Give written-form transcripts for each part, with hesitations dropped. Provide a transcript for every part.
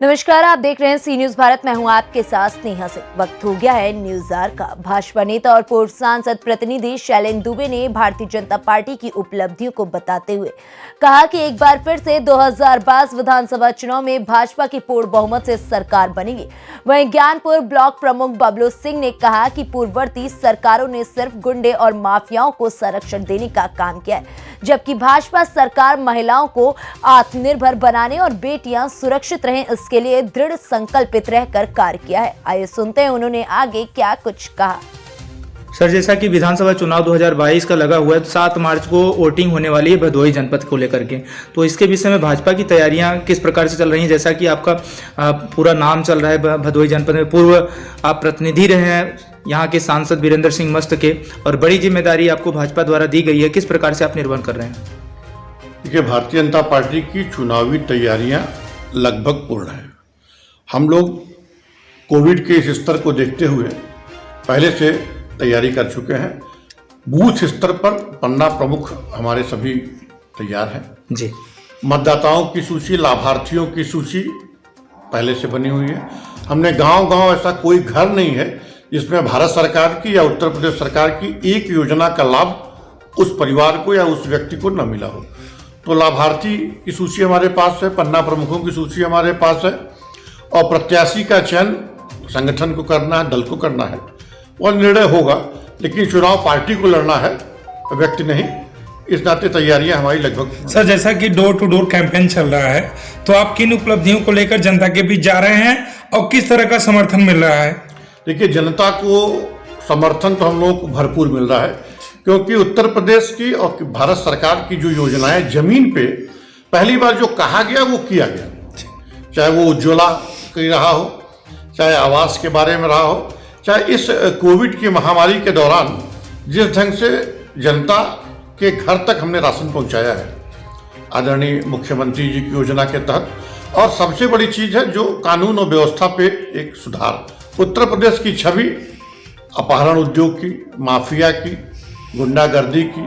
नमस्कार, आप देख रहे हैं सी न्यूज भारत। मैं हूं आपके साथ स्नेहा सिंह। वक्त हो गया है न्यूज आवर का। भाजपा नेता और पूर्व सांसद प्रतिनिधि शैलेंद्र दुबे ने भारतीय जनता पार्टी की उपलब्धियों को बताते हुए कहा कि एक बार फिर से 2022 विधानसभा चुनाव में भाजपा की पूर्ण बहुमत से सरकार बनेगी। वहीं ज्ञानपुर ब्लॉक प्रमुख बबलू सिंह ने कहा कि पूर्ववर्ती सरकारों ने सिर्फ गुंडे और माफियाओं को संरक्षण देने का काम किया है, जबकि भाजपा सरकार महिलाओं को आत्मनिर्भर बनाने और बेटियां सुरक्षित रहें इसके लिए दृढ़ संकल्पित रहकर कार्य किया है। आइए सुनते हैं उन्होंने आगे क्या कुछ कहा। सर, जैसा कि विधानसभा चुनाव 2022 का लगा हुआ है, 7 मार्च को वोटिंग होने वाली है भदोही जनपद को लेकर के, तो इसके विषय में भाजपा की तैयारियां किस प्रकार से चल रही हैं? जैसा कि आपका पूरा नाम चल रहा है भदोही जनपद में, पूर्व आप प्रतिनिधि रहे हैं यहाँ के सांसद वीरेंद्र सिंह मस्त के, और बड़ी जिम्मेदारी आपको भाजपा द्वारा दी गई है, किस प्रकार से आप निर्वहन कर रहे हैं? देखिए, भारतीय जनता पार्टी की चुनावी तैयारियां लगभग पूर्ण है। हम लोग कोविड के इस स्तर को देखते हुए पहले से तैयारी कर चुके हैं। बूथ स्तर पर पन्ना प्रमुख हमारे सभी तैयार हैं जी। मतदाताओं की सूची, लाभार्थियों की सूची पहले से बनी हुई है। हमने गांव-गांव ऐसा कोई घर नहीं है जिसमें भारत सरकार की या उत्तर प्रदेश सरकार की एक योजना का लाभ उस परिवार को या उस व्यक्ति को न मिला हो। तो लाभार्थी की सूची हमारे पास है, पन्ना प्रमुखों की सूची हमारे पास है, और प्रत्याशी का चयन संगठन को करना है, दल को करना है, और निर्णय होगा। लेकिन चुनाव पार्टी को लड़ना है, व्यक्ति नहीं। इस नाते तैयारियां हमारी लगभग। सर, जैसा कि डोर टू डोर कैंपेन चल रहा है, तो आप किन उपलब्धियों को लेकर जनता के बीच जा रहे हैं और किस तरह का समर्थन मिल रहा है? देखिए, जनता को समर्थन तो हम लोगों को भरपूर मिल रहा है, क्योंकि उत्तर प्रदेश की और भारत सरकार की जो योजनाएं जमीन पे पहली बार जो कहा गया वो किया गया। चाहे वो उज्ज्वला की रहा हो, चाहे आवास के बारे में रहा हो, चाहे इस कोविड की महामारी के दौरान जिस ढंग से जनता के घर तक हमने राशन पहुंचाया है आदरणीय मुख्यमंत्री जी की योजना के तहत। और सबसे बड़ी चीज है जो कानून और व्यवस्था पे एक सुधार। उत्तर प्रदेश की छवि अपहरण उद्योग की, माफिया की, गुंडागर्दी की,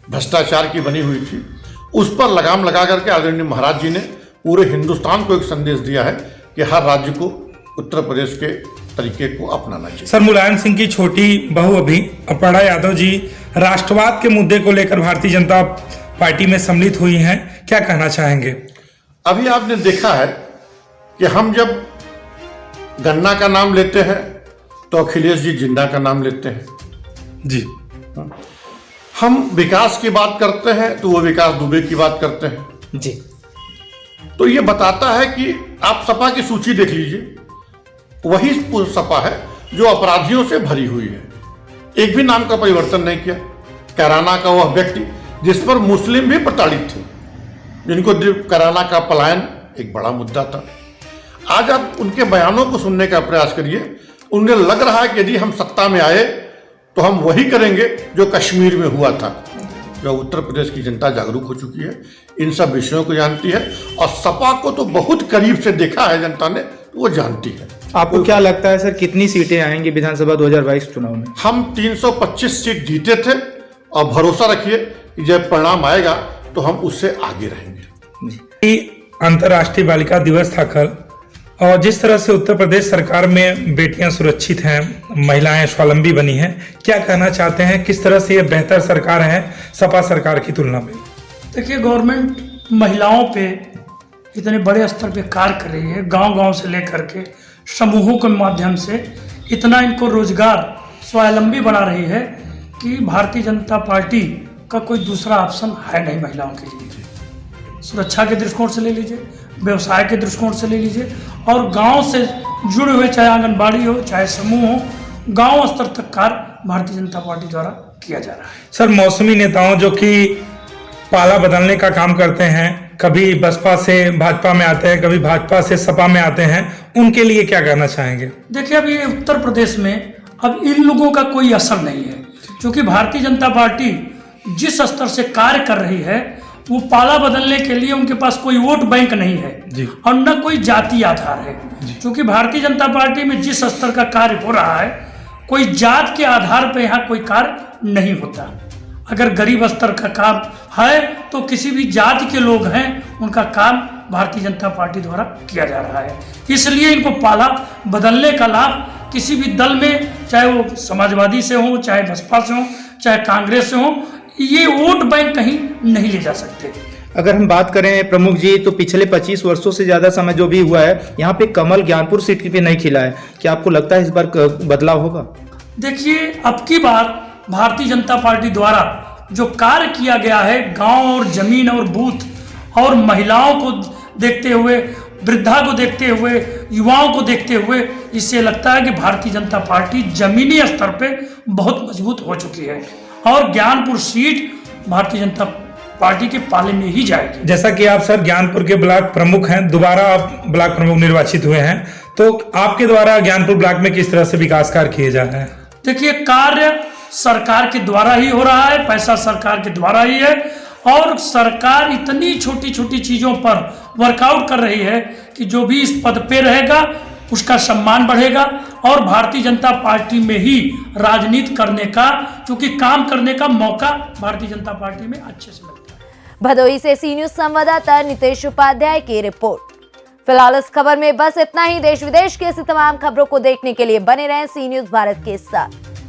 भ्रष्टाचार की बनी हुई थी। उस पर लगाम लगा करके आदरणीय महाराज जी ने पूरे हिंदुस्तान को एक संदेश दिया है कि हर राज्य को उत्तर प्रदेश के तरीके को अपनाना चाहिए। सर, मुलायम सिंह की छोटी बहू अभी अपर्णा यादव जी राष्ट्रवाद के मुद्दे को लेकर भारतीय जनता पार्टी में सम्मिलित हुई हैं, क्या कहना चाहेंगे? अभी आपने देखा है कि हम जब गन्ना का नाम लेते हैं तो अखिलेश जी जिन्ना का नाम लेते हैं जी। हम विकास की बात करते हैं तो वो विकास दुबे की बात करते हैं जी। तो ये बताता है कि आप सपा की सूची देख लीजिए, वही सपा है जो अपराधियों से भरी हुई है। एक भी नाम का परिवर्तन नहीं किया। कैराना का वह व्यक्ति जिस पर मुस्लिम भी प्रताड़ित थे, जिनको कैराना का पलायन एक बड़ा मुद्दा था। आज आप उनके बयानों को सुनने का प्रयास करिए, उन्हें लग रहा है कि यदि हम सत्ता में आए तो हम वही करेंगे जो कश्मीर में हुआ था। जो उत्तर प्रदेश की जनता जागरूक हो चुकी है, इन सब विषयों को जानती है, और सपा को तो बहुत करीब से देखा है जनता ने, तो वो जानती है। आपको क्या लगता है सर, कितनी सीटें आएंगी विधानसभा 2022 चुनाव में? हम 325 सीट जीते थे, और भरोसा रखिए कि जब परिणाम आएगा तो हम उससे आगे रहेंगे। अंतर्राष्ट्रीय बालिका दिवस था कल, और जिस तरह से उत्तर प्रदेश सरकार में बेटियां सुरक्षित हैं, महिलाएं स्वावलंबी बनी हैं, क्या कहना चाहते हैं? किस तरह से ये बेहतर सरकार है सपा सरकार की तुलना में? देखिए, गवर्नमेंट महिलाओं पे इतने बड़े स्तर पे कार्य कर रही है, गांव-गांव से लेकर के समूहों के माध्यम से इतना इनको रोजगार स्वावलंबी बना रही है कि भारतीय जनता पार्टी का कोई दूसरा ऑप्शन है नहीं महिलाओं के लिए। सुरक्षा के दृष्टिकोण से ले लीजिए, व्यवसाय के दृष्टिकोण से ले लीजिए, और गांव से जुड़े हुए, चाहे आंगनबाड़ी हो, चाहे समूह हो, गांव स्तर तक कार्य भारतीय जनता पार्टी द्वारा किया जा रहा है। सर, मौसमी नेताओं जो कि पाला बदलने का काम करते हैं, कभी बसपा से भाजपा में आते हैं, कभी भाजपा से सपा में आते हैं, उनके लिए क्या कहना चाहेंगे? देखिए, अभी उत्तर प्रदेश में अब इन लोगों का कोई असर नहीं है, क्योंकि भारतीय जनता पार्टी जिस स्तर से कार्य कर रही है वो पाला बदलने के लिए उनके पास कोई वोट बैंक नहीं है जी। और न कोई जाति आधार है, क्योंकि भारतीय जनता पार्टी में जिस स्तर का कार्य हो रहा है, कोई जात के आधार पर यहाँ कोई कार्य नहीं होता। अगर गरीब स्तर का काम है तो किसी भी जाति के लोग हैं उनका काम भारतीय जनता पार्टी द्वारा किया जा रहा है। इसलिए इनको पाला बदलने का लाभ किसी भी दल में, चाहे वो समाजवादी से हो, चाहे बसपा से हो, चाहे कांग्रेस से हो, ये वोट बैंक कहीं नहीं ले जा सकते। अगर हम बात करें प्रमुख जी, तो पिछले 25 वर्षों से ज़्यादा समय जो भी हुआ है, यहाँ पे कमल ज्ञानपुर सीट पे नहीं खिला है। क्या आपको लगता है इस बार बदलाव होगा? देखिए, अब की बार भारतीय जनता पार्टी द्वारा जो कार्य किया गया है, गांव और जमीन और बूथ और महिलाओं को देखते हुए, वृद्धा को देखते हुए, युवाओं को देखते हुए, इससे लगता है कि भारतीय जनता पार्टी जमीनी स्तर पे बहुत मजबूत हो चुकी है और ज्ञानपुर सीट भारतीय जनता पार्टी के पाले में ही जाएगी। जैसा कि आप सर ज्ञानपुर के ब्लॉक प्रमुख हैं, दोबारा आप ब्लॉक प्रमुख निर्वाचित हुए हैं, तो आपके द्वारा ज्ञानपुर ब्लॉक में किस तरह से विकास कार्य किए जा रहे हैं? देखिए, कार्य सरकार के द्वारा ही हो रहा है, पैसा सरकार के द्वारा ही है और सरकार इतनी छोटी छोटी चीजों पर वर्कआउट कर रही है कि जो भी इस पद पे रहेगा उसका सम्मान बढ़ेगा और भारतीय जनता पार्टी में ही राजनीति करने का, क्योंकि काम करने का मौका भारतीय जनता पार्टी में अच्छे से मिलता है। भदोही से सी न्यूज संवाददाता नितेश उपाध्याय की रिपोर्ट। फिलहाल इस खबर में बस इतना ही। देश विदेश की ऐसी तमाम खबरों को देखने के लिए बने रहें सी न्यूज भारत के साथ।